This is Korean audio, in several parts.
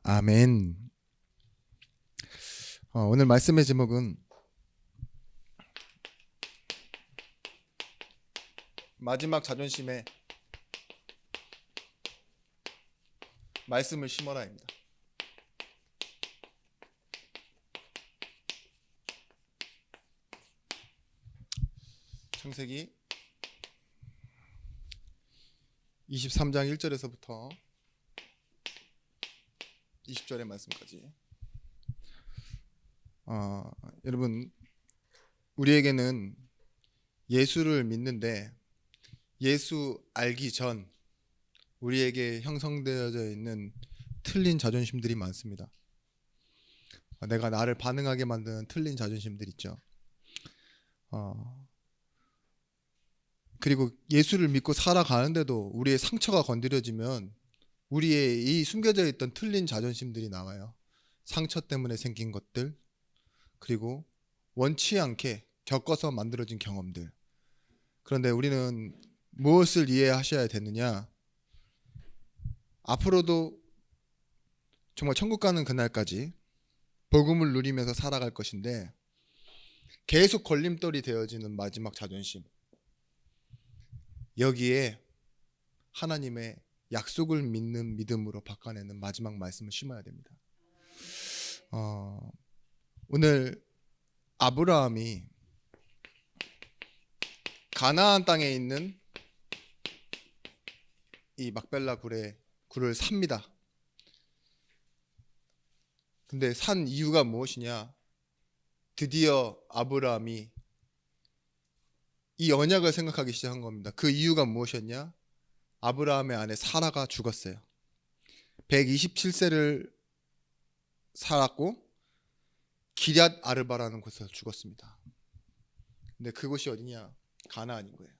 아멘. 오늘 말씀의 제목은 마지막 자존심에 말씀을 심어라입니다. 창세기 23장 1절에서부터 20절의 말씀까지. 여러분, 우리에게는 예수를 믿는데 예수 알기 전 우리에게 형성되어져 있는 틀린 자존심들이 많습니다. 내가 나를 반응하게 만드는 틀린 자존심들 있죠. 그리고 예수를 믿고 살아가는데도 우리의 상처가 건드려지면 우리의 이 숨겨져 있던 틀린 자존심들이 나와요. 상처 때문에 생긴 것들, 그리고 원치 않게 겪어서 만들어진 경험들. 그런데 우리는 무엇을 이해하셔야 되느냐? 앞으로도 정말 천국 가는 그날까지 복음을 누리면서 살아갈 것인데 계속 걸림돌이 되어지는 마지막 자존심, 여기에 하나님의 약속을 믿는 믿음으로 바꿔내는 마지막 말씀을 심어야 됩니다. 오늘 아브라함이 가나안 땅에 있는 이 막벨라 굴을 삽니다. 근데 산 이유가 무엇이냐? 드디어 아브라함이 이 언약을 생각하기 시작한 겁니다. 그 이유가 무엇이었냐? 아브라함의 아내 사라가 죽었어요. 127세를 살았고 기럇 아르바라는 곳에서 죽었습니다. 근데 그곳이 어디냐? 가나안인 거예요.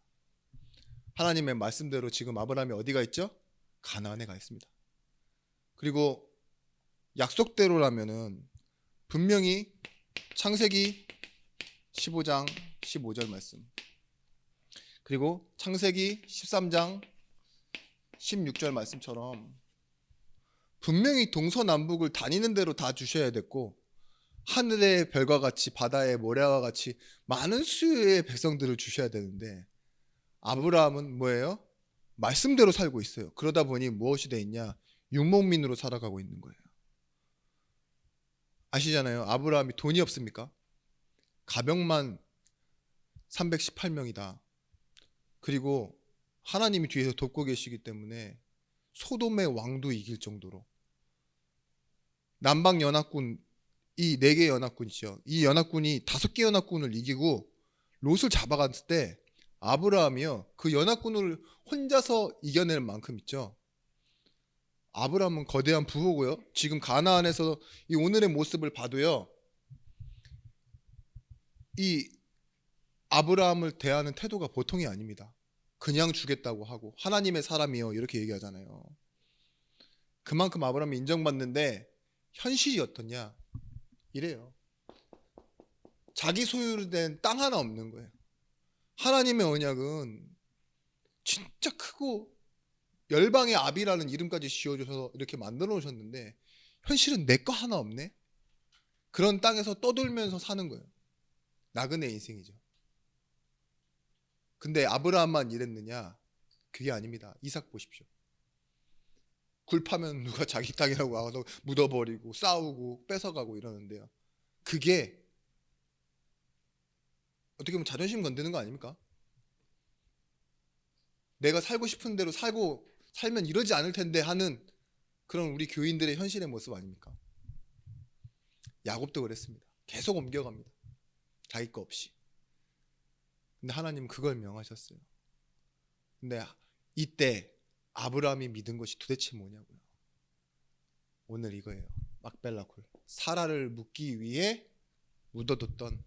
하나님의 말씀대로 지금 아브라함이 어디가 있죠? 가나안에 가 있습니다. 그리고 약속대로라면은 분명히 창세기 15장 15절 말씀, 그리고 창세기 13장 16절 말씀처럼 분명히 동서남북을 다니는 대로 다 주셔야 됐고, 하늘의 별과 같이 바다의 모래와 같이 많은 수의 백성들을 주셔야 되는데 아브라함은 뭐예요? 말씀대로 살고 있어요. 그러다 보니 무엇이 돼 있냐? 유목민으로 살아가고 있는 거예요. 아시잖아요. 아브라함이 돈이 없습니까? 가병만 318명이다. 그리고 하나님이 뒤에서 돕고 계시기 때문에 소돔의 왕도 이길 정도로, 남방 연합군, 이 4개 연합군이죠. 이 연합군이 5개 연합군을 이기고 롯을 잡아갔을 때 아브라함이요, 그 연합군을 혼자서 이겨낼 만큼 있죠. 아브라함은 거대한 부호고요. 지금 가나안에서 이 오늘의 모습을 봐도요, 이 아브라함을 대하는 태도가 보통이 아닙니다. 그냥 주겠다고 하고 하나님의 사람이요 이렇게 얘기하잖아요. 그만큼 아브라함이 인정받는데 현실이 어떻냐? 이래요. 자기 소유로 된 땅 하나 없는 거예요. 하나님의 언약은 진짜 크고 열방의 아비라는 이름까지 지어줘서 이렇게 만들어 놓으셨는데 현실은 내 거 하나 없네? 그런 땅에서 떠돌면서 사는 거예요. 나그네 인생이죠. 근데 아브라함만 이랬느냐? 그게 아닙니다. 이삭 보십시오. 굴 파면 누가 자기 땅이라고 와서 묻어버리고 싸우고 뺏어가고 이러는데요. 그게 어떻게 보면 자존심 건드는 거 아닙니까? 내가 살고 싶은 대로 살면 이러지 않을 텐데 하는 그런 우리 교인들의 현실의 모습 아닙니까? 야곱도 그랬습니다. 계속 옮겨갑니다. 자기 거 없이. 근데 하나님은 그걸 명하셨어요. 근데 이때 아브라함이 믿은 것이 도대체 뭐냐고요. 오늘 이거예요. 막벨라 굴. 사라를 묻기 위해 묻어뒀던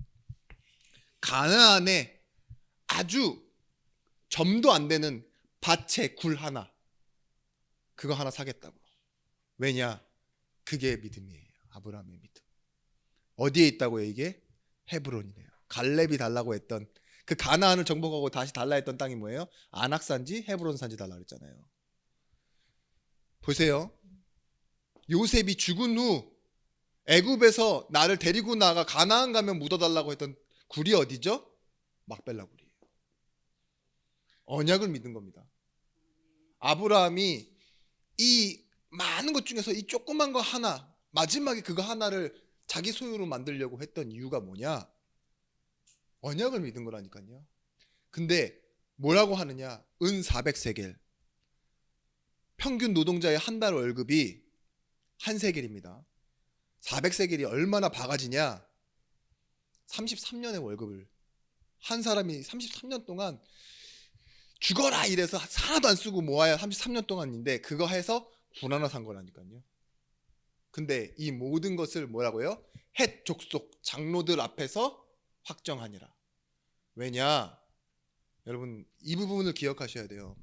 가나안에 아주 점도 안 되는 밭에 굴 하나, 그거 하나 사겠다고. 왜냐? 그게 믿음이에요. 아브라함의 믿음. 어디에 있다고요 이게? 헤브론이래요. 갈렙이 달라고 했던, 그 가나안을 정복하고 다시 달라 했던 땅이 뭐예요? 안악산지 헤브론산지 달라 그랬잖아요. 보세요. 요셉이 죽은 후 애굽에서 나를 데리고 나가 가나안 가면 묻어달라고 했던 굴이 어디죠? 막벨라 굴이에요. 언약을 믿은 겁니다. 아브라함이 이 많은 것 중에서 이 조그만 거 하나, 마지막에 그거 하나를 자기 소유로 만들려고 했던 이유가 뭐냐? 언약을 믿은 거라니까요. 근데 뭐라고 하느냐? 은 400세겔. 평균 노동자의 한 달 월급이 한 세겔입니다. 400세겔이 얼마나 바가지냐? 33년의 월급을 한 사람이 33년 동안 죽어라 이래서 하나도 안 쓰고 모아야 33년 동안인데 그거 해서 굴 하나 산 거라니까요. 근데 이 모든 것을 뭐라고요? 헷 족속 장로들 앞에서 확정하니라. 왜냐? 여러분 이 부분을 기억하셔야 돼요.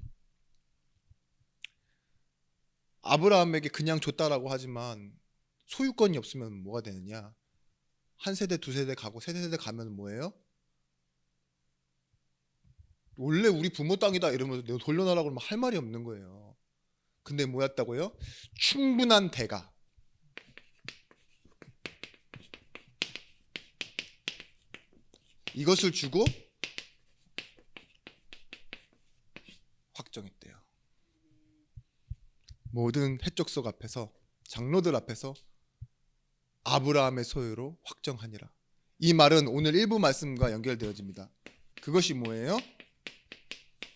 아브라함에게 그냥 줬다라고 하지만 소유권이 없으면 뭐가 되느냐? 한 세대 두 세대 가고 세 세대 가면 뭐예요? 원래 우리 부모 땅이다 이러면서 내가 돌려놔라고 그러면 할 말이 없는 거예요. 근데 뭐였다고요? 충분한 대가. 이것을 주고 확정했대요. 모든 해족속 앞에서 장로들 앞에서 아브라함의 소유로 확정하니라. 이 말은 오늘 일부 말씀과 연결되어집니다. 그것이 뭐예요?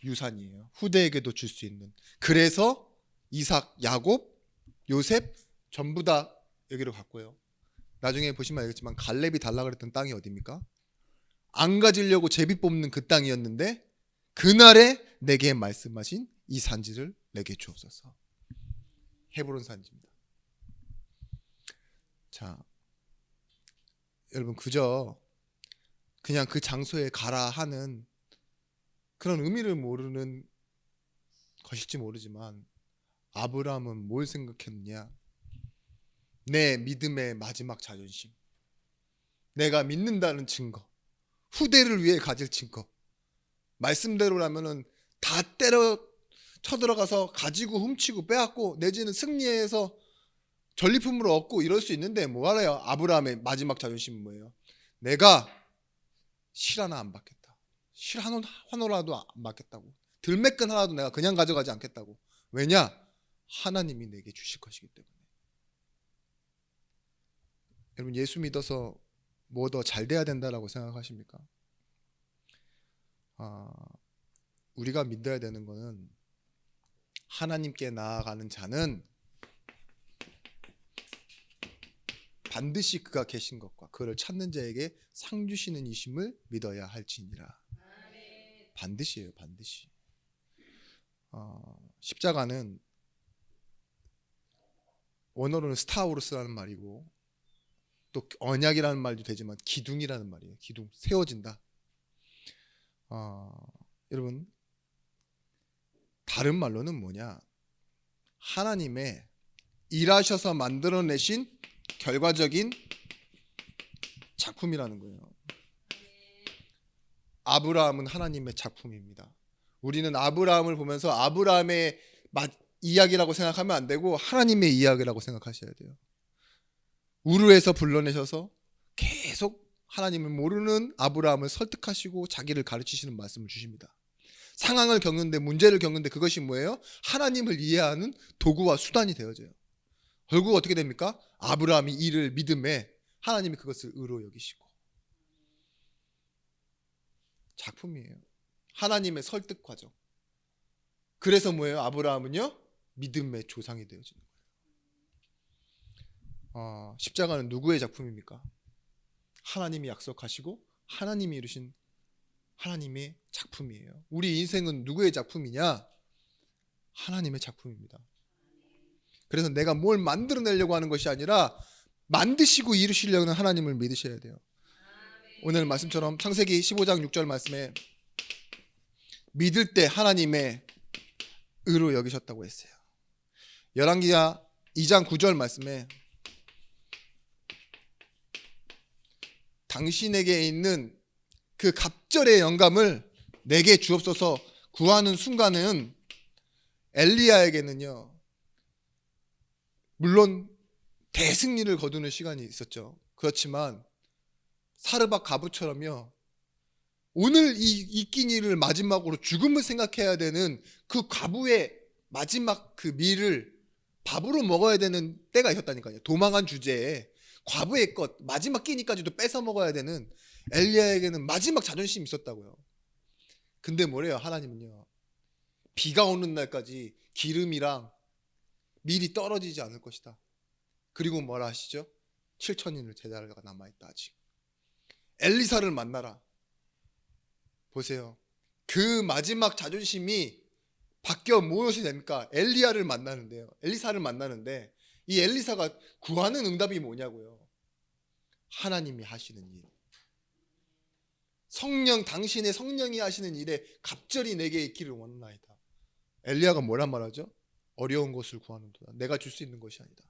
유산이에요. 후대에게도 줄 수 있는. 그래서 이삭, 야곱, 요셉 전부 다 여기로 갔고요. 나중에 보시면 알겠지만 갈렙이 달라고 했던 땅이 어디입니까? 안 가지려고 제비 뽑는 그 땅이었는데 그날에 내게 말씀하신 이 산지를 내게 주옵소서. 헤브론 산지입니다. 자, 여러분 그저 그냥 그 장소에 가라 하는 그런 의미를 모르는 것일지 모르지만 아브라함은 뭘 생각했느냐? 내 믿음의 마지막 자존심, 내가 믿는다는 증거, 후대를 위해 가질 증거. 말씀대로라면은 다 때려 쳐들어가서 가지고 훔치고 빼앗고 내지는 승리해서 전리품으로 얻고 이럴 수 있는데 뭐하래요? 아브라함의 마지막 자존심은 뭐예요? 내가 실 하나 안 받겠다. 실 하나라도 안 받겠다고. 들매끈 하나도 내가 그냥 가져가지 않겠다고. 왜냐? 하나님이 내게 주실 것이기 때문에. 여러분 예수 믿어서 뭐 더 잘 돼야 된다라고 생각하십니까? 우리가 믿어야 되는 거는 하나님께 나아가는 자는 반드시 그가 계신 것과 그를 찾는 자에게 상 주시는 이심을 믿어야 할지니라. 반드시예요, 반드시. 십자가는 원어로는 스타우르스라는 말이고 또 언약이라는 말도 되지만 기둥이라는 말이에요. 기둥, 세워진다. 여러분 다른 말로는 뭐냐? 하나님의 일하셔서 만들어내신 결과적인 작품이라는 거예요. 아브라함은 하나님의 작품입니다. 우리는 아브라함을 보면서 아브라함의 이야기라고 생각하면 안 되고 하나님의 이야기라고 생각하셔야 돼요. 우르에서 불러내셔서 계속 하나님을 모르는 아브라함을 설득하시고 자기를 가르치시는 말씀을 주십니다. 상황을 겪는데 문제를 겪는데 그것이 뭐예요? 하나님을 이해하는 도구와 수단이 되어져요. 결국 어떻게 됩니까? 아브라함이 이를 믿음에 하나님이 그것을 의로 여기시고 작품이에요. 하나님의 설득 과정. 그래서 뭐예요? 아브라함은요? 믿음의 조상이 되어지는 거예요. 십자가는 누구의 작품입니까? 하나님이 약속하시고 하나님이 이루신 하나님의 작품이에요. 우리 인생은 누구의 작품이냐? 하나님의 작품입니다. 그래서 내가 뭘 만들어내려고 하는 것이 아니라 만드시고 이루시려는 하나님을 믿으셔야 돼요. 오늘 말씀처럼 창세기 15장 6절 말씀에 믿을 때 하나님의 의로 여기셨다고 했어요. 열왕기하 2장 9절 말씀에 당신에게 있는 그 갑절의 영감을 내게 주옵소서 구하는 순간은 엘리야에게는요, 물론 대승리를 거두는 시간이 있었죠. 그렇지만 사르밧 가부처럼요, 오늘 이 끼니를 마지막으로 죽음을 생각해야 되는 그 과부의 마지막 그 밀을 밥으로 먹어야 되는 때가 있었다니까요. 도망한 주제에 과부의 것 마지막 끼니까지도 뺏어 먹어야 되는 엘리야에게는 마지막 자존심이 있었다고요. 근데 뭐래요? 하나님은요, 비가 오는 날까지 기름이랑 밀이 떨어지지 않을 것이다. 그리고 뭐라 하시죠? 7천인의 제자가 남아있다. 아직 엘리사를 만나라. 보세요, 그 마지막 자존심이 바뀌어 무엇이 됩니까? 엘리야를 만나는데요, 엘리사를 만나는데 이 엘리사가 구하는 응답이 뭐냐고요? 하나님이 하시는 일, 성령, 당신의 성령이 하시는 일에 갑절이 내게 있기를 원하나이다. 엘리야가 뭐란 말하죠? 어려운 것을 구하는도다. 내가 줄 수 있는 것이 아니다.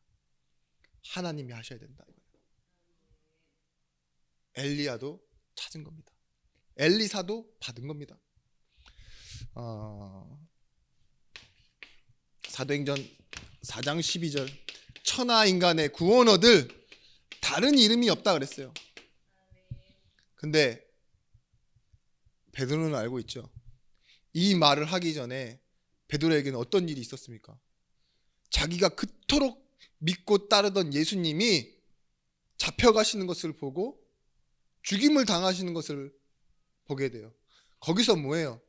하나님이 하셔야 된다. 엘리야도 찾은 겁니다. 엘리사도 받은 겁니다. 사도행전 4장 12절, 천하 인간의 구원 얻을 다른 이름이 없다 그랬어요. 근데 베드로는 알고 있죠. 이 말을 하기 전에 베드로에게는 어떤 일이 있었습니까? 자기가 그토록 믿고 따르던 예수님이 잡혀가시는 것을 보고 죽임을 당하시는 것을 보게 돼요. 거기서 뭐예요?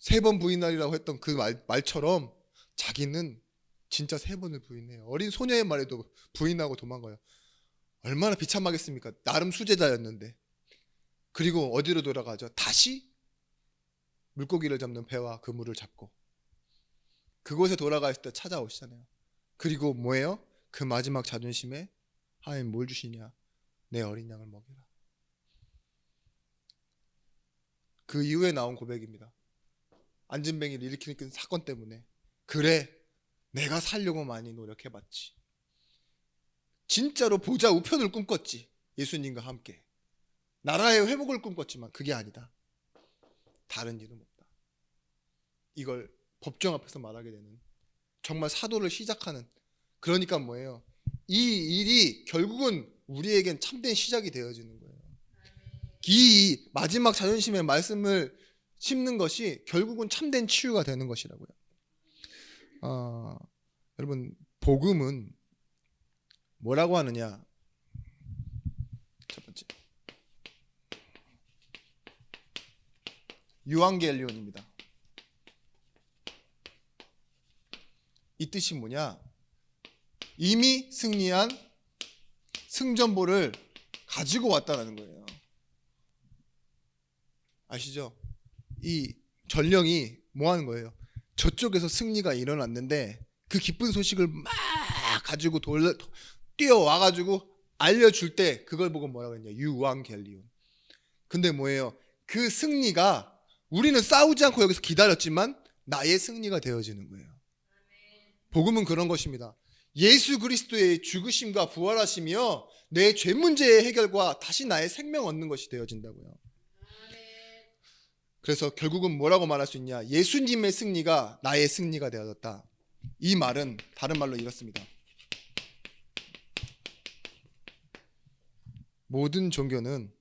3번 부인하리라고 했던 그 말처럼 자기는 진짜 3번을 부인해요. 어린 소녀의 말에도 부인하고 도망가요. 얼마나 비참하겠습니까? 나름 수제자였는데. 그리고 어디로 돌아가죠? 다시 물고기를 잡는 배와 그물을 잡고 그곳에 돌아갈 때 찾아오시잖아요. 그리고 뭐예요? 그 마지막 자존심에 하나님 뭘 주시냐? 내 어린 양을 먹이라. 그 이후에 나온 고백입니다. 안진뱅이를 일으키는 사건 때문에, 그래 내가 살려고 많이 노력해봤지, 진짜로 보좌 우편을 꿈꿨지, 예수님과 함께 나라의 회복을 꿈꿨지만 그게 아니다. 다른 일은 없다. 이걸 법정 앞에서 말하게 되는, 정말 사도를 시작하는, 그러니까 뭐예요? 이 일이 결국은 우리에겐 참된 시작이 되어지는 거예요. 이 마지막 자존심의 말씀을 심는 것이 결국은 참된 치유가 되는 것이라고요. 여러분, 복음은 뭐라고 하느냐? 첫 번째, 유앙겔리온입니다. 이 뜻이 뭐냐? 이미 승리한 승전보를 가지고 왔다는 거예요. 아시죠? 이 전령이 뭐 하는 거예요? 저쪽에서 승리가 일어났는데 그 기쁜 소식을 막 가지고 뛰어와가지고 알려줄 때 그걸 보고 뭐라고 했냐? 유앙겔리온. 근데 뭐예요? 그 승리가 우리는 싸우지 않고 여기서 기다렸지만 나의 승리가 되어지는 거예요. 복음은 그런 것입니다. 예수 그리스도의 죽으심과 부활하시며 내 죄 문제의 해결과 다시 나의 생명 얻는 것이 되어진다고요. 그래서 결국은 뭐라고 말할 수 있냐? 예수님의 승리가 나의 승리가 되어졌다. 이 말은 다른 말로 이렇습니다. 모든 종교는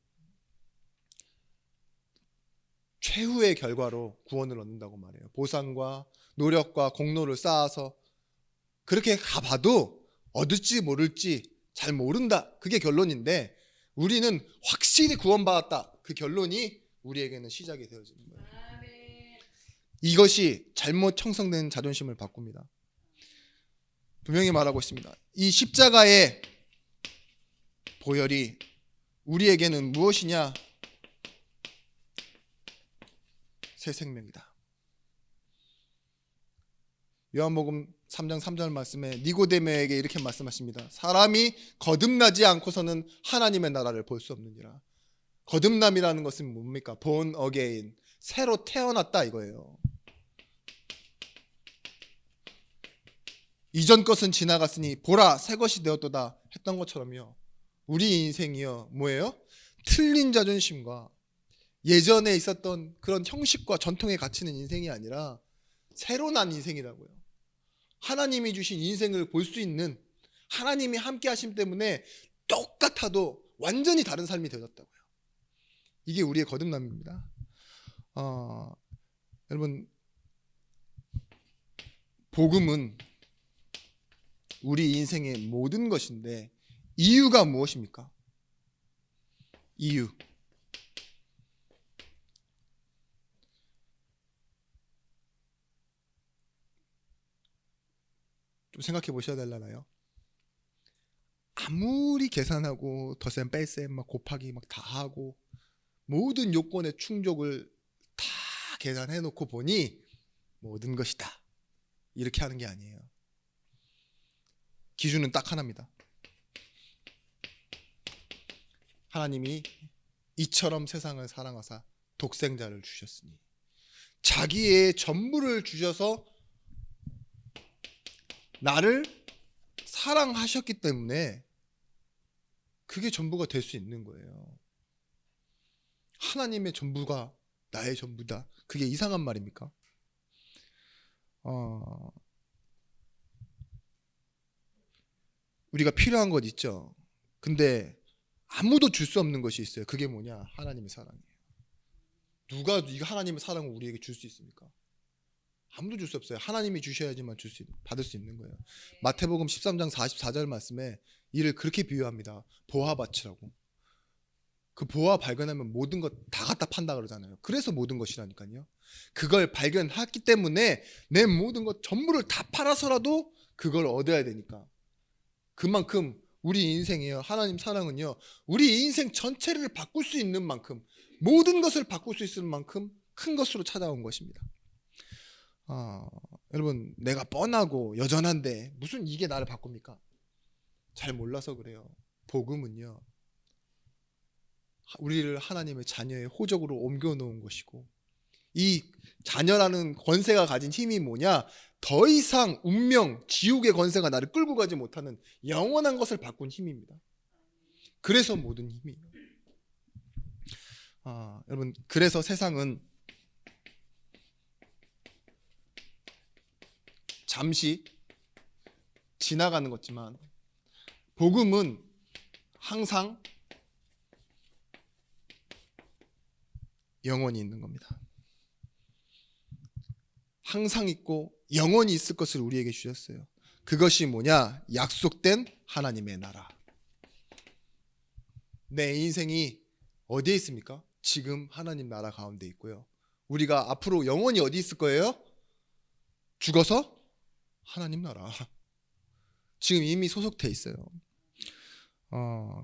최후의 결과로 구원을 얻는다고 말해요. 보상과 노력과 공로를 쌓아서 그렇게 가봐도 얻을지 모를지 잘 모른다. 그게 결론인데 우리는 확실히 구원받았다. 그 결론이 우리에게는 시작이 되어지는 거예요. 이것이 잘못 형성된 자존심을 바꿉니다. 분명히 말하고 있습니다. 이 십자가의 보혈이 우리에게는 무엇이냐? 새 생명이다. 요한복음 3장 3절 말씀에 니고데모에게 이렇게 말씀하십니다. 사람이 거듭나지 않고서는 하나님의 나라를 볼 수 없느니라. 거듭남이라는 것은 뭡니까? born again, 새로 태어났다 이거예요. 이전 것은 지나갔으니 보라 새 것이 되었도다 했던 것처럼요. 우리 인생이요 뭐예요? 틀린 자존심과 예전에 있었던 그런 형식과 전통에 갇히는 인생이 아니라 새로 난 인생이라고요. 하나님이 주신 인생을 볼 수 있는, 하나님이 함께 하심 때문에 똑같아도 완전히 다른 삶이 되어졌다고요. 이게 우리의 거듭남입니다. 여러분, 복음은 우리 인생의 모든 것인데 이유가 무엇입니까? 이유. 좀 생각해 보셔야 되려나요? 아무리 계산하고 덧셈 뺄셈 막 곱하기 막 다 하고 모든 요건의 충족을 다 계산해 놓고 보니 모든 것이다 이렇게 하는 게 아니에요. 기준은 딱 하나입니다. 하나님이 이처럼 세상을 사랑하사 독생자를 주셨으니, 자기의 전부를 주셔서 나를 사랑하셨기 때문에 그게 전부가 될 수 있는 거예요. 하나님의 전부가 나의 전부다. 그게 이상한 말입니까? 우리가 필요한 것 있죠. 근데 아무도 줄 수 없는 것이 있어요. 그게 뭐냐? 하나님의 사랑이에요. 누가 이 하나님의 사랑을 우리에게 줄 수 있습니까? 아무도 줄 수 없어요. 하나님이 주셔야지만 받을 수 있는 거예요. 마태복음 13장 44절 말씀에 이를 그렇게 비유합니다. 보화밭이라고. 그 보화 발견하면 모든 것 다 갖다 판다 그러잖아요. 그래서 모든 것이라니까요. 그걸 발견했기 때문에 내 모든 것 전부를 다 팔아서라도 그걸 얻어야 되니까. 그만큼 우리 인생이요, 하나님 사랑은요, 우리 인생 전체를 바꿀 수 있는 만큼, 모든 것을 바꿀 수 있을 만큼 큰 것으로 찾아온 것입니다. 여러분, 내가 뻔하고 여전한데 무슨 이게 나를 바꿉니까? 잘 몰라서 그래요. 복음은요, 우리를 하나님의 자녀의 호적으로 옮겨놓은 것이고, 이 자녀라는 권세가 가진 힘이 뭐냐? 더 이상 운명, 지옥의 권세가 나를 끌고 가지 못하는 영원한 것을 바꾼 힘입니다. 그래서 모든 힘이에요. 여러분, 그래서 세상은 잠시 지나가는 것지만 복음은 항상 영원히 있는 겁니다. 항상 있고 영원히 있을 것을 우리에게 주셨어요. 그것이 뭐냐? 약속된 하나님의 나라. 내 인생이 어디에 있습니까? 지금 하나님 나라 가운데 있고요. 우리가 앞으로 영원히 어디 있을 거예요? 죽어서 하나님 나라. 지금 이미 소속돼 있어요.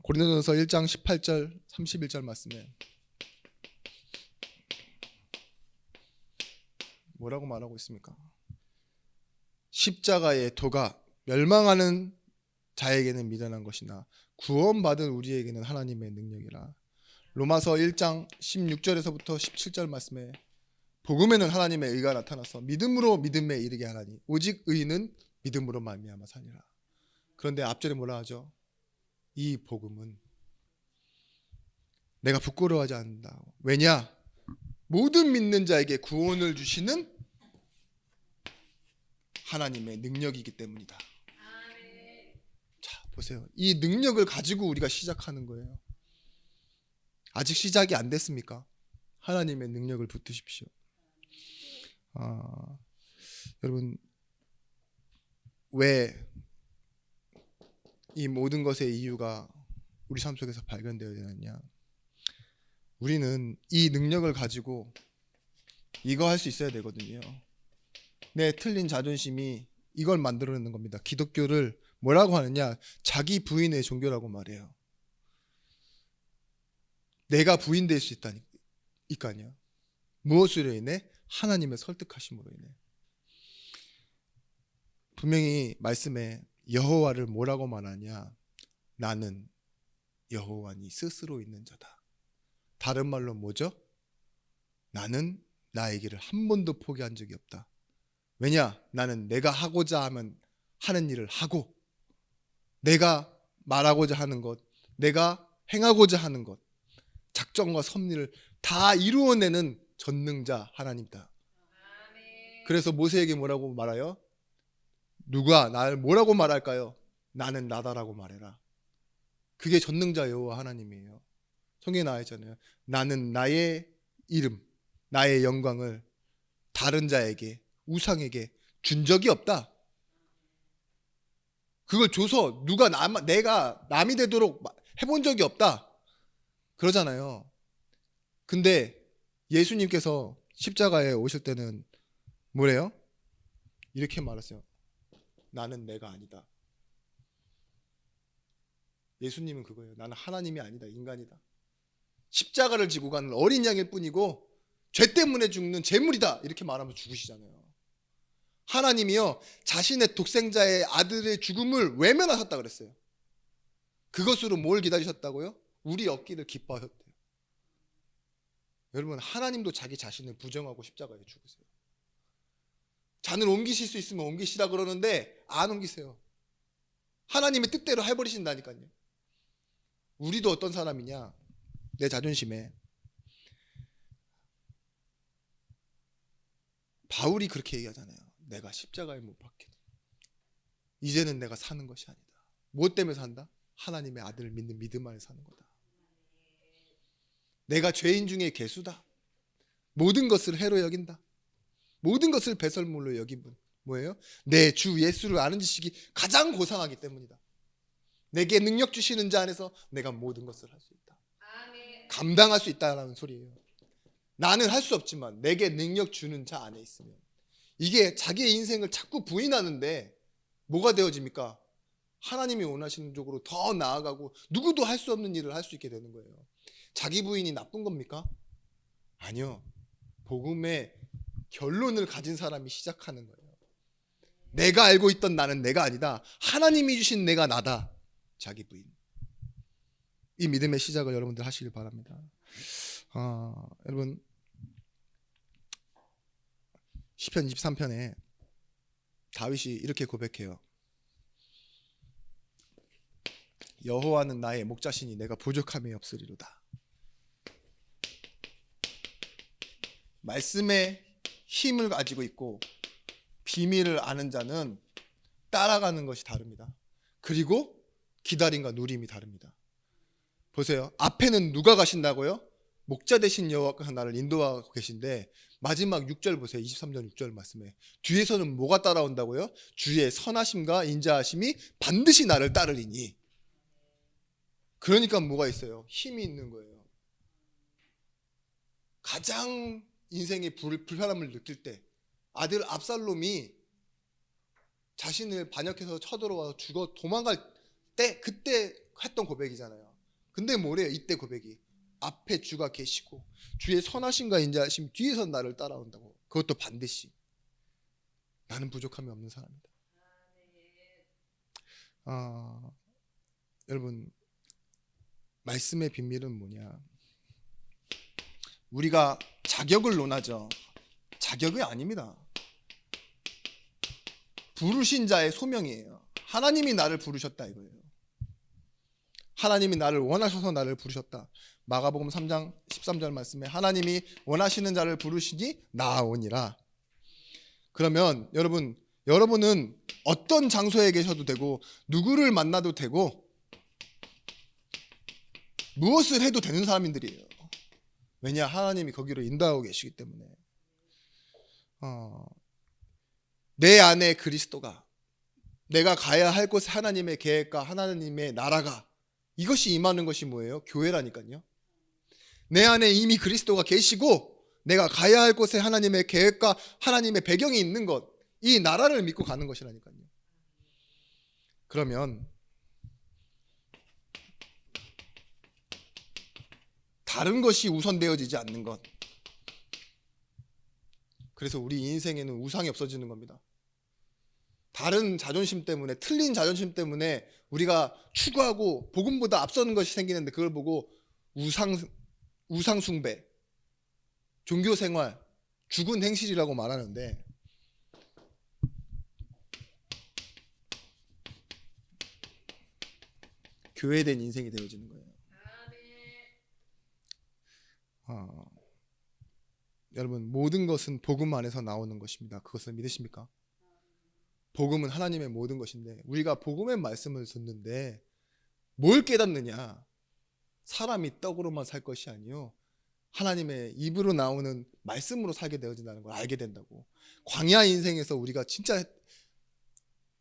고린도전서 1장 18절 31절 말씀에 뭐라고 말하고 있습니까? 십자가의 도가 멸망하는 자에게는 미련한 것이나 구원받은 우리에게는 하나님의 능력이라. 로마서 1장 16절에서부터 17절 말씀에 복음에는 하나님의 의가 나타나서 믿음으로 믿음에 이르게 하나니 오직 의는 믿음으로 말미암아 사니라. 그런데 앞절에 뭐라 하죠? 이 복음은 내가 부끄러워하지 않는다. 왜냐? 모든 믿는 자에게 구원을 주시는 하나님의 능력이기 때문이다. 자, 보세요. 이 능력을 가지고 우리가 시작하는 거예요. 아직 시작이 안 됐습니까? 하나님의 능력을 붙드십시오. 여러분, 왜 이 모든 것의 이유가 우리 삶 속에서 발견되어야 되느냐? 우리는 이 능력을 가지고 이거 할 수 있어야 되거든요. 내 틀린 자존심이 이걸 만들어내는 겁니다. 기독교를 뭐라고 하느냐? 자기 부인의 종교라고 말해요. 내가 부인될 수 있다니까요. 무엇으로 인해? 하나님의 설득하심으로 인해. 분명히 말씀에 여호와를 뭐라고 말하냐? 나는 여호와니 스스로 있는 자다. 다른 말로 뭐죠? 나는 나의 길을 한 번도 포기한 적이 없다. 왜냐? 나는 내가 하고자 하면 하는 일을 하고, 내가 말하고자 하는 것, 내가 행하고자 하는 것, 작정과 섭리를 다 이루어내는 전능자 하나님이다. 그래서 모세에게 뭐라고 말해요? 누가 나를 뭐라고 말할까요? 나는 나다라고 말해라. 그게 전능자 여호와 하나님이에요. 성경에 나와 있잖아요. 나는 나의 이름, 나의 영광을 다른 자에게, 우상에게 준 적이 없다. 그걸 줘서 내가 남이 되도록 해본 적이 없다. 그러잖아요. 근데 예수님께서 십자가에 오실 때는 뭐래요? 이렇게 말했어요. 나는 내가 아니다. 예수님은 그거예요. 나는 하나님이 아니다. 인간이다. 십자가를 지고 가는 어린 양일 뿐이고 죄 때문에 죽는 제물이다. 이렇게 말하면서 죽으시잖아요. 하나님이요, 자신의 독생자의 아들의 죽음을 외면하셨다 그랬어요. 그것으로 뭘 기다리셨다고요? 우리 얻기를 기뻐하셨대요. 여러분, 하나님도 자기 자신을 부정하고 십자가에 죽으세요. 잔을 옮기실 수 있으면 옮기시라 그러는데 안 옮기세요. 하나님의 뜻대로 해버리신다니까요. 우리도 어떤 사람이냐? 내 자존심에 바울이 그렇게 얘기하잖아요. 내가 십자가에 못 박혀. 이제는 내가 사는 것이 아니다. 무엇 때문에 산다? 하나님의 아들을 믿는 믿음 안에 사는 거다. 내가 죄인 중에 괴수다. 모든 것을 해로 여긴다. 모든 것을 배설물로 여긴 분 뭐예요? 내 주 예수를 아는 지식이 가장 고상하기 때문이다. 내게 능력 주시는 자 안에서 내가 모든 것을 할 수 있다. 감당할 수 있다라는 소리예요. 나는 할 수 없지만 내게 능력 주는 자 안에 있으면, 이게 자기의 인생을 자꾸 부인하는데 뭐가 되어집니까? 하나님이 원하시는 쪽으로 더 나아가고 누구도 할 수 없는 일을 할 수 있게 되는 거예요. 자기 부인이 나쁜 겁니까? 아니요. 복음의 결론을 가진 사람이 시작하는 거예요. 내가 알고 있던 나는 내가 아니다. 하나님이 주신 내가 나다. 자기 부인. 이 믿음의 시작을 여러분들 하시길 바랍니다. 여러분, 시편 23편에 다윗이 이렇게 고백해요. 여호와는 나의 목자시니 내가 부족함이 없으리로다. 말씀의 힘을 가지고 있고 비밀을 아는 자는 따라가는 것이 다릅니다. 그리고 기다림과 누림이 다릅니다. 보세요. 앞에는 누가 가신다고요? 목자 되신 여호와께서 나를 인도하고 계신데 마지막 6절 보세요. 23절 6절 말씀에 뒤에서는 뭐가 따라온다고요? 주의 선하심과 인자하심이 반드시 나를 따르리니. 그러니까 뭐가 있어요? 힘이 있는 거예요. 가장 인생의 불편함을 느낄 때 아들 압살롬이 자신을 반역해서 쳐들어와서 죽어 도망갈 때 그때 했던 고백이잖아요. 근데 뭐래요? 이때 고백이 앞에 주가 계시고 주의 선하심과 인자하심 뒤에서 나를 따라온다고. 그것도 반드시. 나는 부족함이 없는 사람이다. 여러분, 말씀의 비밀은 뭐냐? 우리가 자격을 논하죠. 자격이 아닙니다. 부르신 자의 소명이에요. 하나님이 나를 부르셨다 이거예요. 하나님이 나를 원하셔서 나를 부르셨다. 마가복음 3장 13절 말씀에 하나님이 원하시는 자를 부르시니 나아오니라. 그러면 여러분은 어떤 장소에 계셔도 되고 누구를 만나도 되고 무엇을 해도 되는 사람들이에요. 왜냐? 하나님이 거기로 인도하고 계시기 때문에. 내 안에 그리스도가, 내가 가야 할 곳에 하나님의 계획과 하나님의 나라가, 이것이 임하는 것이 뭐예요? 교회라니까요. 내 안에 이미 그리스도가 계시고 내가 가야 할 곳에 하나님의 계획과 하나님의 배경이 있는 것, 이 나라를 믿고 가는 것이라니까요. 그러면 다른 것이 우선되어지지 않는 것, 그래서 우리 인생에는 우상이 없어지는 겁니다. 다른 자존심 때문에, 틀린 자존심 때문에 우리가 추구하고 복음보다 앞서는 것이 생기는데 그걸 보고 우상 숭배, 종교 생활, 죽은 행실이라고 말하는데, 교회된 인생이 되어지는 거예요. 여러분, 모든 것은 복음 안에서 나오는 것입니다. 그것을 믿으십니까? 복음은 하나님의 모든 것인데 우리가 복음의 말씀을 듣는데 뭘 깨닫느냐? 사람이 떡으로만 살 것이 아니요 하나님의 입으로 나오는 말씀으로 살게 되어진다는 걸 알게 된다고. 광야 인생에서 우리가 진짜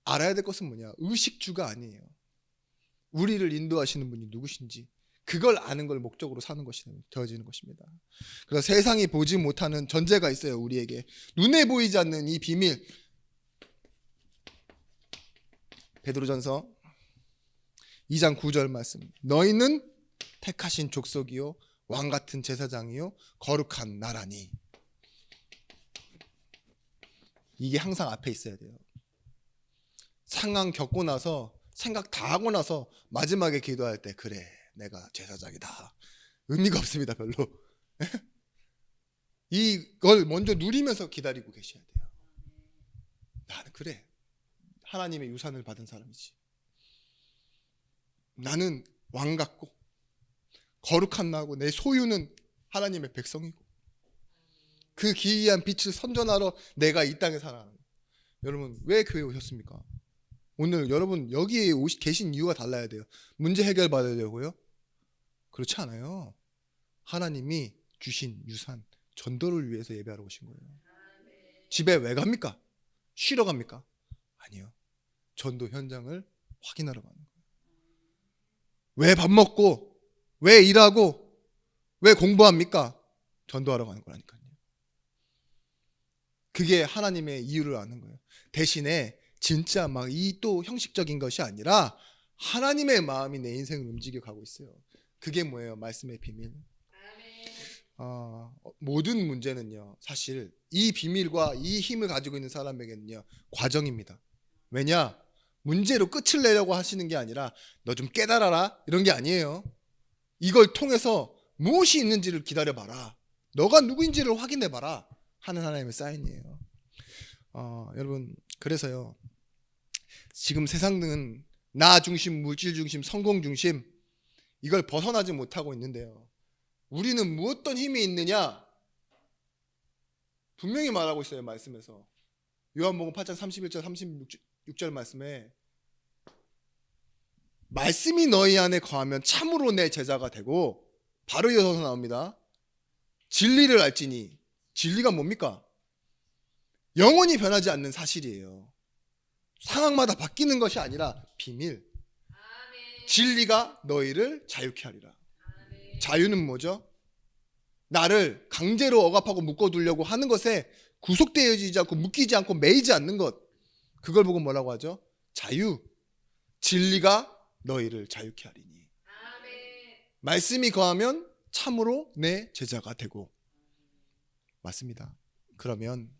알아야 될 것은 뭐냐? 의식주가 아니에요. 우리를 인도하시는 분이 누구신지 그걸 아는 걸 목적으로 사는 것이 되어지는 것입니다. 그래서 세상이 보지 못하는 전제가 있어요. 우리에게 눈에 보이지 않는 이 비밀. 베드로전서 2장 9절 말씀. 너희는 택하신 족속이요 왕같은 제사장이요 거룩한 나라니. 이게 항상 앞에 있어야 돼요. 상황 겪고 나서 생각 다 하고 나서 마지막에 기도할 때 그래 내가 제사장이다. 의미가 없습니다. 별로. 이걸 먼저 누리면서 기다리고 계셔야 돼요. 나는 그래 하나님의 유산을 받은 사람이지. 나는 왕 같고 거룩한 나고 내 소유는 하나님의 백성이고 그 기이한 빛을 선전하러 내가 이 땅에 살아가는 거예요. 여러분 왜 교회에 오셨습니까? 오늘 여러분 여기에 계신 이유가 달라야 돼요. 문제 해결 받으려고요? 그렇지 않아요. 하나님이 주신 유산 전도를 위해서 예배하러 오신 거예요. 집에 왜 갑니까? 쉬러 갑니까? 아니요. 전도 현장을 확인하러 가는 거예요. 왜 밥 먹고 왜 일하고 왜 공부합니까? 전도하러 가는 거라니까요. 그게 하나님의 이유를 아는 거예요. 대신에 진짜 막 이 또 형식적인 것이 아니라 하나님의 마음이 내 인생을 움직여 가고 있어요. 그게 뭐예요? 말씀의 비밀. 모든 문제는요 사실 이 비밀과 이 힘을 가지고 있는 사람에게는요 과정입니다. 왜냐? 문제로 끝을 내려고 하시는 게 아니라 너 좀 깨달아라 이런 게 아니에요. 이걸 통해서 무엇이 있는지를 기다려봐라. 너가 누구인지를 확인해봐라 하는 하나님의 사인이에요. 여러분 그래서요 지금 세상은 나 중심, 물질 중심, 성공 중심 이걸 벗어나지 못하고 있는데요. 우리는 무엇떤 힘이 있느냐? 분명히 말하고 있어요. 말씀에서. 요한복음 8장 31절 36절 말씀에 말씀이 너희 안에 거하면 참으로 내 제자가 되고 바로 이어서 나옵니다. 진리를 알지니. 진리가 뭡니까? 영원히 변하지 않는 사실이에요. 상황마다 바뀌는 것이 아니라 비밀. 진리가 너희를 자유케 하리라. 자유는 뭐죠? 나를 강제로 억압하고 묶어두려고 하는 것에 구속되어지지 않고 묶이지 않고 매이지 않는 것. 그걸 보고 뭐라고 하죠? 자유. 진리가 너희를 자유케 하리니. 말씀이 거하면 참으로 내 제자가 되고. 맞습니다. 그러면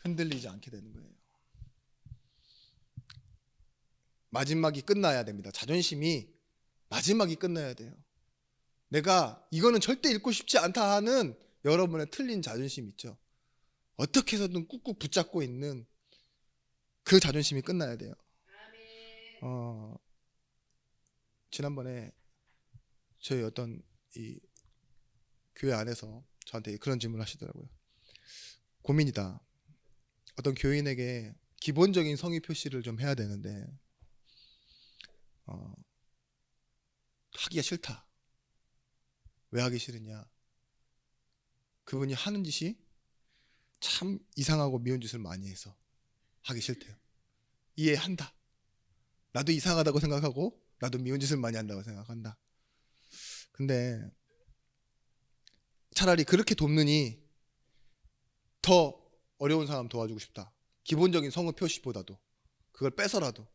흔들리지 않게 되는 거예요. 마지막이 끝나야 됩니다. 자존심이 마지막이 끝나야 돼요. 내가 이거는 절대 잃고 싶지 않다 하는 여러분의 틀린 자존심 있죠. 어떻게 해서든 꾹꾹 붙잡고 있는 그 자존심이 끝나야 돼요. 지난번에 저희 어떤 이 교회 안에서 저한테 그런 질문을 하시더라고요. 고민이다. 어떤 교인에게 기본적인 성의 표시를 좀 해야 되는데 하기가 싫다. 왜 하기 싫으냐? 그분이 하는 짓이 참 이상하고 미운 짓을 많이 해서 하기 싫대요. 이해한다. 나도 이상하다고 생각하고 나도 미운 짓을 많이 한다고 생각한다. 근데 차라리 그렇게 돕느니 더 어려운 사람 도와주고 싶다. 기본적인 성의 표시보다도 그걸 뺏어라도.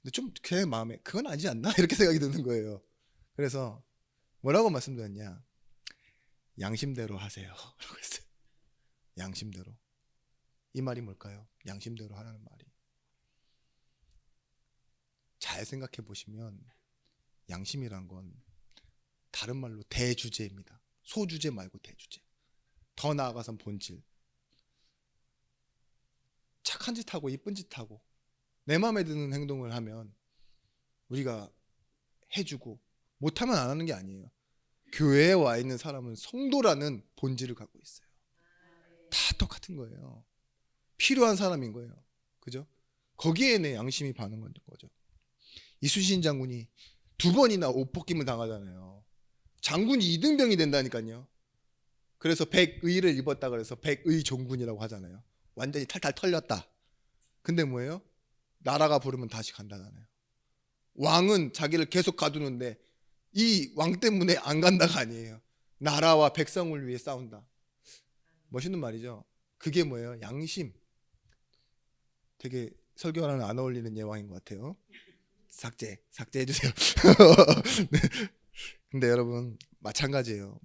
근데 좀 제 마음에 그건 아니지 않나? 이렇게 생각이 드는 거예요. 그래서 뭐라고 말씀드렸냐? 양심대로 하세요. 라고 했어요. 양심대로. 이 말이 뭘까요? 양심대로 하라는 말이. 잘 생각해 보시면 양심이란 건 다른 말로 대주제입니다. 소주제 말고 대주제. 더 나아가선 본질. 착한 짓 하고 이쁜 짓 하고 내 마음에 드는 행동을 하면 우리가 해주고 못하면 안 하는 게 아니에요. 교회에 와 있는 사람은 성도라는 본질을 갖고 있어요. 다 똑같은 거예요. 필요한 사람인 거예요. 그죠? 거기에 내 양심이 반응하는 거죠. 이순신 장군이 2번이나 옷 벗김을 당하잖아요. 장군이 이등병이 된다니까요. 그래서 백의를 입었다 그래서 백의종군이라고 하잖아요. 완전히 탈탈 털렸다. 근데 뭐예요? 나라가 부르면 다시 간다잖아요. 왕은 자기를 계속 가두는데 이 왕 때문에 안 간다가 아니에요. 나라와 백성을 위해 싸운다. 멋있는 말이죠. 그게 뭐예요? 양심. 되게 설교와는 안 어울리는 예왕인 것 같아요. 삭제해주세요. 네. 근데 여러분 마찬가지예요.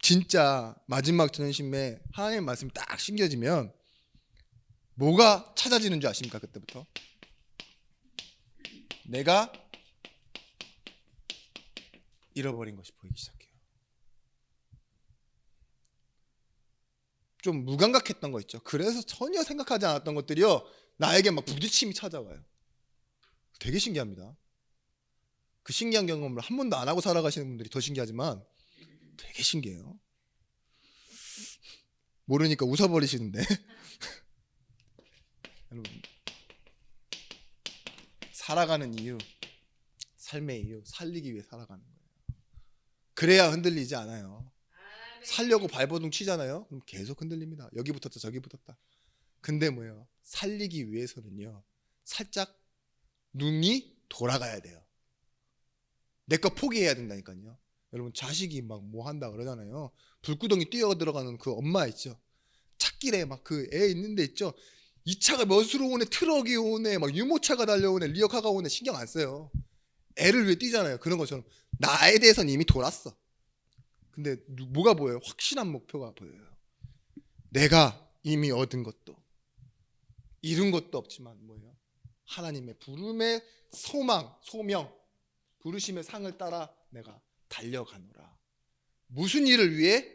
진짜 마지막 전심에 하나님의 말씀이 딱 심겨지면 뭐가 찾아지는 줄 아십니까? 그때부터 내가 잃어버린 것이 보이기 시작해요. 좀 무감각했던 거 있죠. 그래서 전혀 생각하지 않았던 것들이요 나에게 막 부딪힘이 찾아와요. 되게 신기합니다. 그 신기한 경험을 한 번도 안 하고 살아가시는 분들이 더 신기하지만 되게 신기해요. 모르니까 웃어버리시는데 여러분 살아가는 이유, 삶의 이유, 살리기 위해 살아가는 거예요. 그래야 흔들리지 않아요. 살려고 발버둥 치잖아요. 그럼 계속 흔들립니다. 여기 붙었다 저기 붙었다. 근데 뭐예요? 살리기 위해서는요 살짝 눈이 돌아가야 돼요. 내 거 포기해야 된다니까요. 여러분 자식이 막 뭐 한다 그러잖아요. 불구덩이 뛰어 들어가는 그 엄마 있죠. 찾길에 막 그 애 있는데 있죠. 이 차가 몇으로 오네, 트럭이 오네, 막 유모차가 달려오네, 리어카가 오네 신경 안 써요. 애를 위해 뛰잖아요. 그런 것처럼 나에 대해서는 이미 돌았어. 근데 뭐가 보여요? 확실한 목표가 보여요. 내가 이미 얻은 것도 이룬 것도 없지만 뭐예요? 하나님의 부름의 소망, 소명, 부르심의 상을 따라 내가 달려가노라. 무슨 일을 위해?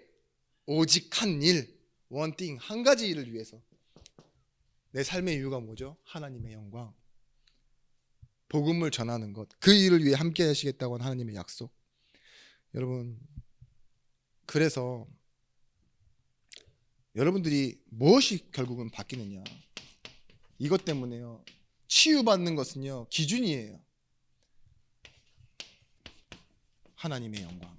오직 한 일, one thing, 한 가지 일을 위해서. 내 삶의 이유가 뭐죠? 하나님의 영광, 복음을 전하는 것, 그 일을 위해 함께 하시겠다고 하는 하나님의 약속. 여러분 그래서 여러분들이 무엇이 결국은 바뀌느냐, 이것 때문에요. 치유받는 것은요 기준이에요. 하나님의 영광.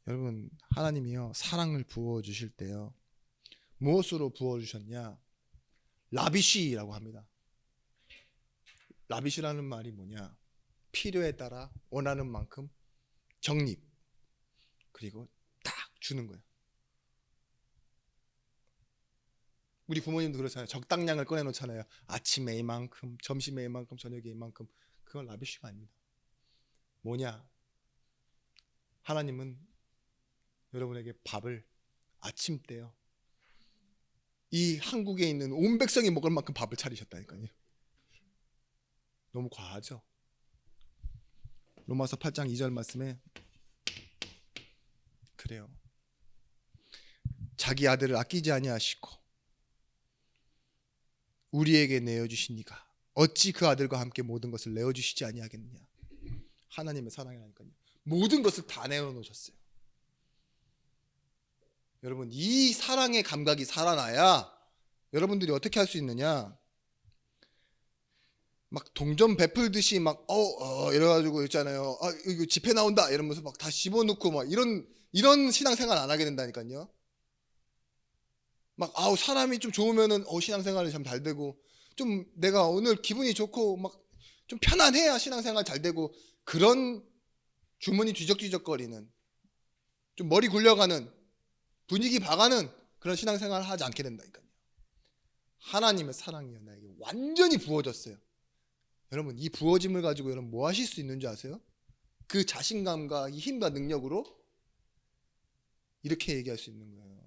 여러분 하나님이요 사랑을 부어주실 때요 무엇으로 부어주셨냐? 라비쉬라고 합니다. 라비쉬라는 말이 뭐냐? 필요에 따라 원하는 만큼 적립, 그리고 딱 주는 거예요. 우리 부모님도 그렇잖아요. 적당량을 꺼내놓잖아요. 아침에 이만큼, 점심에 이만큼, 저녁에 이만큼. 그건 라비쉬가 아닙니다. 뭐냐? 하나님은 여러분에게 밥을 아침 때요 이 한국에 있는 온 백성이 먹을 만큼 밥을 차리셨다니까요. 너무 과하죠? 로마서 8장 2절 말씀에 그래요. 자기 아들을 아끼지 아니하시고 우리에게 내어주시니가 어찌 그 아들과 함께 모든 것을 내어주시지 아니하겠느냐. 하나님의 사랑이라니까요. 모든 것을 다 내어놓으셨어요. 여러분 이 사랑의 감각이 살아나야 여러분들이 어떻게 할 수 있느냐, 막 동전 베풀듯이 막 이래가지고 있잖아요. 아 이거 집회 나온다 이러면서 막 다 집어넣고 막 이런 신앙생활 안 하게 된다니까요. 막 사람이 좀 좋으면은 신앙생활이 참 잘 되고, 좀 내가 오늘 기분이 좋고 막 좀 편안해야 신앙생활 잘 되고, 그런 주머니 뒤적뒤적거리는 좀 머리 굴려가는 분위기 봐가는 그런 신앙생활을 하지 않게 된다니까요. 하나님의 사랑이요 나에게 완전히 부어졌어요. 여러분 이 부어짐을 가지고 여러분 뭐 하실 수 있는 줄 아세요? 그 자신감과 이 힘과 능력으로 이렇게 얘기할 수 있는 거예요.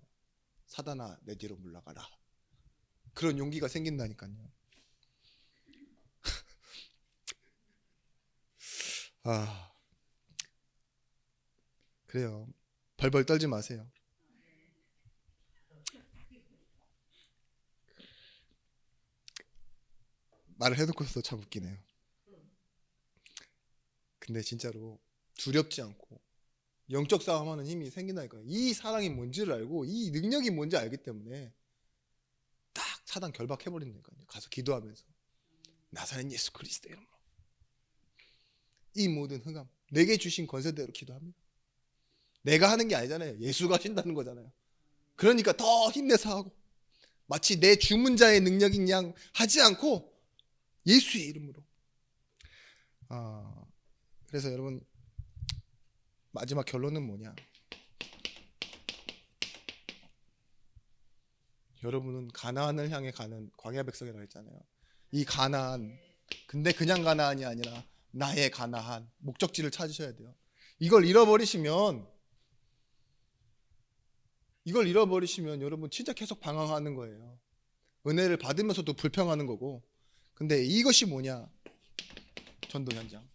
사단아 내 뒤로 물러가라. 그런 용기가 생긴다니까요. 그래요. 벌벌 떨지 마세요. 말을 해놓고서 참 웃기네요. 근데 진짜로 두렵지 않고 영적 싸움하는 힘이 생긴다니까요. 이 사랑이 뭔지를 알고 이 능력이 뭔지 알기 때문에 딱 사단 결박해버린다니까요. 가서 기도하면서 나사렛 예수 그리스도 이름으로 이 모든 흑암 내게 주신 권세대로 기도합니다. 내가 하는 게 아니잖아요. 예수가 하신다는 거잖아요. 그러니까 더 힘내서 하고 마치 내 주문자의 능력인 양 하지 않고 예수의 이름으로. 그래서 여러분 마지막 결론은 뭐냐? 여러분은 가나안을 향해 가는 광야 백성이라고 했잖아요. 이 가나안, 근데 그냥 가나안이 아니라 나의 가나안, 목적지를 찾으셔야 돼요. 이걸 잃어버리시면 여러분 진짜 계속 방황하는 거예요. 은혜를 받으면서도 불평하는 거고. 근데 이것이 뭐냐? 전도 현장.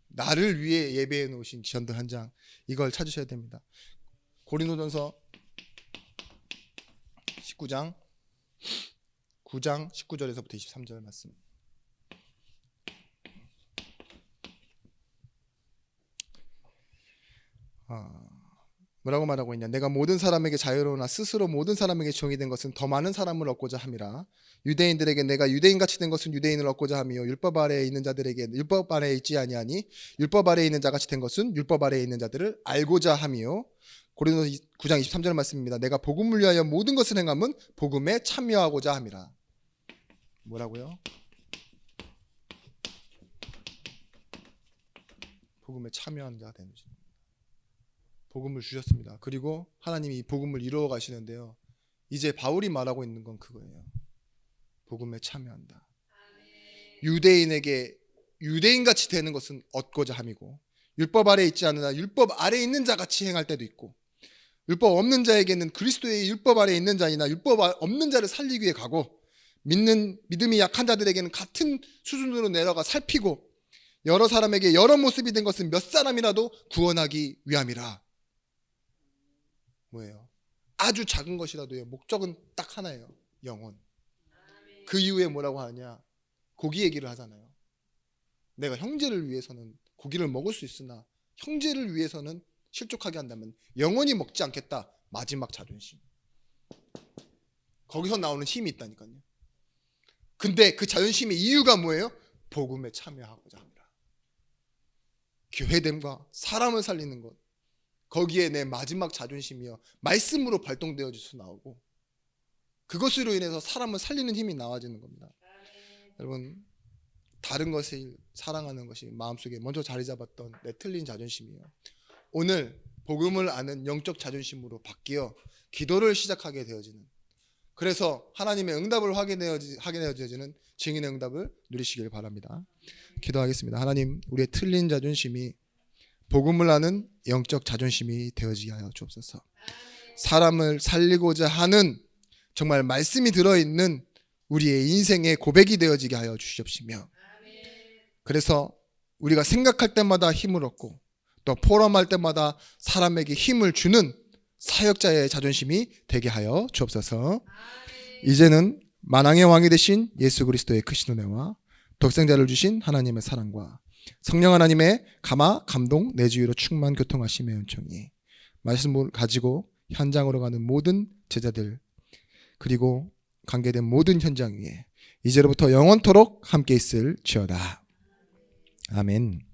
나를 위해 예배해 놓으신 전도 현장. 이걸 찾으셔야 됩니다. 고린도전서 19장 9장 19절에서부터 23절 말씀. 뭐라고 말하고 있냐? 내가 모든 사람에게 자유로우나 스스로 모든 사람에게 종이 된 것은 더 많은 사람을 얻고자 함이라. 유대인들에게 내가 유대인같이 된 것은 유대인을 얻고자 함이요 율법 아래에 있는 자들에게 율법 아래에 있지 아니하니 율법 아래에 있는 자같이 된 것은 율법 아래에 있는 자들을 알고자 함이요. 고린도서 9장 23절 말씀입니다. 내가 복음을 위하여 모든 것을 행함은 복음에 참여하고자 함이라. 뭐라고요? 복음에 참여한 자 되는 것. 복음을 주셨습니다. 그리고 하나님이 이 복음을 이루어 가시는데요. 이제 바울이 말하고 있는 건 그거예요. 복음에 참여한다. 유대인에게 유대인같이 되는 것은 얻고자 함이고 율법 아래에 있지 않으나 율법 아래에 있는 자같이 행할 때도 있고 율법 없는 자에게는 그리스도의 율법 아래에 있는 자이나 율법 없는 자를 살리기 위해 가고 믿음이 약한 자들에게는 같은 수준으로 내려가 살피고 여러 사람에게 여러 모습이 된 것은 몇 사람이라도 구원하기 위함이라. 뭐예요? 아주 작은 것이라도요. 목적은 딱 하나예요. 영혼. 그 이후에 뭐라고 하냐? 고기 얘기를 하잖아요. 내가 형제를 위해서는 고기를 먹을 수 있으나 형제를 위해서는 실족하게 한다면 영원히 먹지 않겠다. 마지막 자존심. 거기서 나오는 힘이 있다니까요. 근데 그 자존심의 이유가 뭐예요? 복음에 참여하고자 합니다. 교회됨과 사람을 살리는 것. 거기에 내 마지막 자존심이요 말씀으로 발동되어져서 나오고 그것으로 인해서 사람을 살리는 힘이 나와지는 겁니다. 여러분 다른 것을 사랑하는 것이 마음속에 먼저 자리 잡았던 내 틀린 자존심이에요. 오늘 복음을 아는 영적 자존심으로 바뀌어 기도를 시작하게 되어지는, 그래서 하나님의 응답을 하게 되어지는 증인의 응답을 누리시길 바랍니다. 기도하겠습니다. 하나님, 우리의 틀린 자존심이 복음을 아는 영적 자존심이 되어지게 하여 주옵소서. 사람을 살리고자 하는 정말 말씀이 들어있는 우리의 인생의 고백이 되어지게 하여 주시옵시며, 그래서 우리가 생각할 때마다 힘을 얻고 또 포럼할 때마다 사람에게 힘을 주는 사역자의 자존심이 되게 하여 주옵소서. 이제는 만왕의 왕이 되신 예수 그리스도의 크신 은혜와 독생자를 주신 하나님의 사랑과 성령 하나님의 감동 내주위로 충만 교통하심의 은총이 말씀을 가지고 현장으로 가는 모든 제자들 그리고 관계된 모든 현장 위에 이제로부터 영원토록 함께 있을지어다. 아멘.